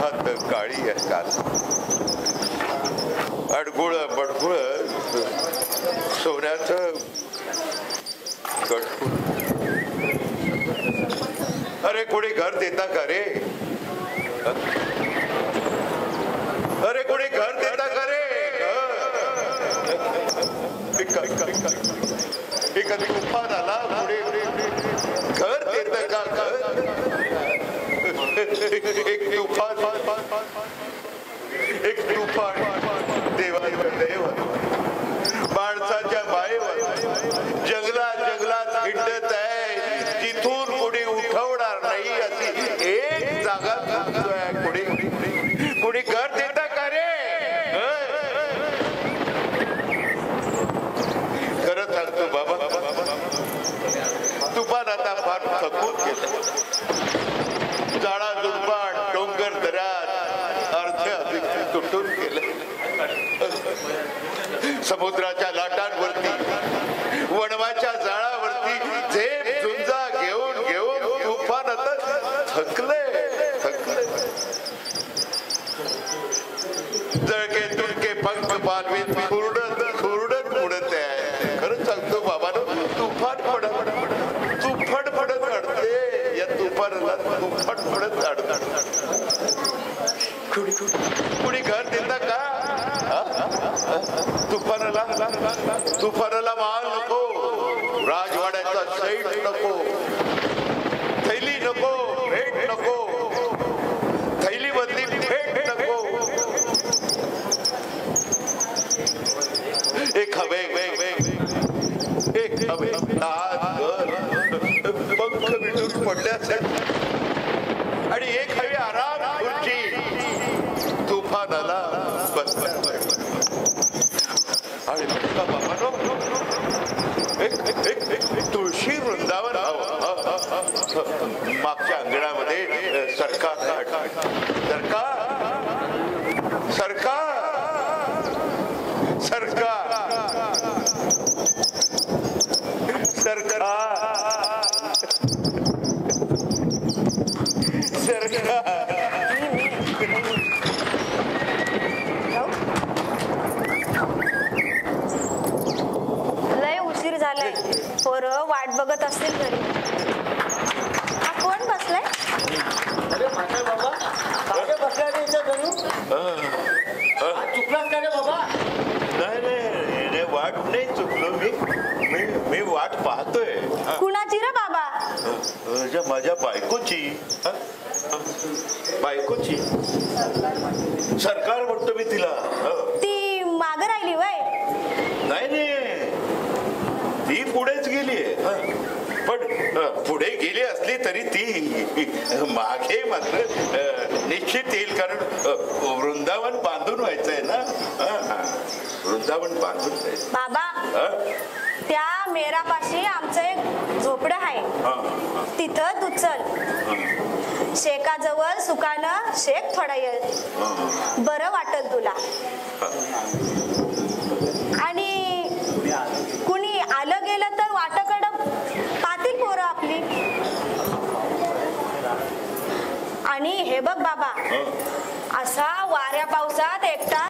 ओठात काळी काल, अडगुळ बडगुळ सोन्याचं गडगुळ. अरे कोणी घर देता का रे? अरे कोणी घर देता का रे? एखादी तुफान आला पुढे घर देत का? एक तुफान देवावर देव माणसाच्या मायेवर जंगलात हिंडत आहे, जिथून कोणी उठवणार नाही अशी एक जागा कोणी घर देता का रे? खरं सांगतो बाबा, तुफान आता फार थकून गेलं. जाळा दुर्बाण डोंगर दऱ्यात अर्ध्या तुटून गेले. समुद्राच्या लाटांवरती वणवाच्या जाळावरती झेप झुंजा घेऊन तुफान आता थकले. जळके तुळके पंख पालवीत खुरडत उडत आहे. खरंच सांगतो बाबांनो, तुफान फडफडत अडते. या तुफानाला तुफान फडत अडत. कुणी घर देता का? तुफानाला माल नको, राजवाड्याचा सैट नको, थैली नको, भेट नको, थैली बदली भेट नको. एक हवे पंख विटून पडल्याचे आणि एक हवी आराम खुर्ची. तुफानाला आणि बाबांनो, तुळशी वृंदावन मागच्या अंगणामध्ये सरकार लय उशीर झालाय. पोरं वाट बघत असतील घरी. हा कोण बसलाय? अरे मागे बाबा, मागे बसलाय रे इथं जणू. चुकलास का रे बाबा? नाही, वाट नाही चुकलो मी वाट पाहतोय. कुणाची रे बाबा? माझ्या बायकोची. सरकार म्हणतो मी तिला. ती मागे राहिली वय? नाही, ती पुढेच गेलीये. पण पुढे गेली असली तरी ती मागे मात्र निश्चित येईल, कारण वृंदावन बांधून व्हायचंय ना. वृंदावन बांधून बाबा, त्या मेरापाशी आमचं एक झोपडं आहे, तिथं तू चल. शेकाजवळ सुकानं शेक थोडा येईल, बरं वाटेल तुला. आणि कुणी आलं गेलं तर वाटाकडं पातील पोरं आपली. आणि हे बघ बाबा, असा वाऱ्या पावसात एकटा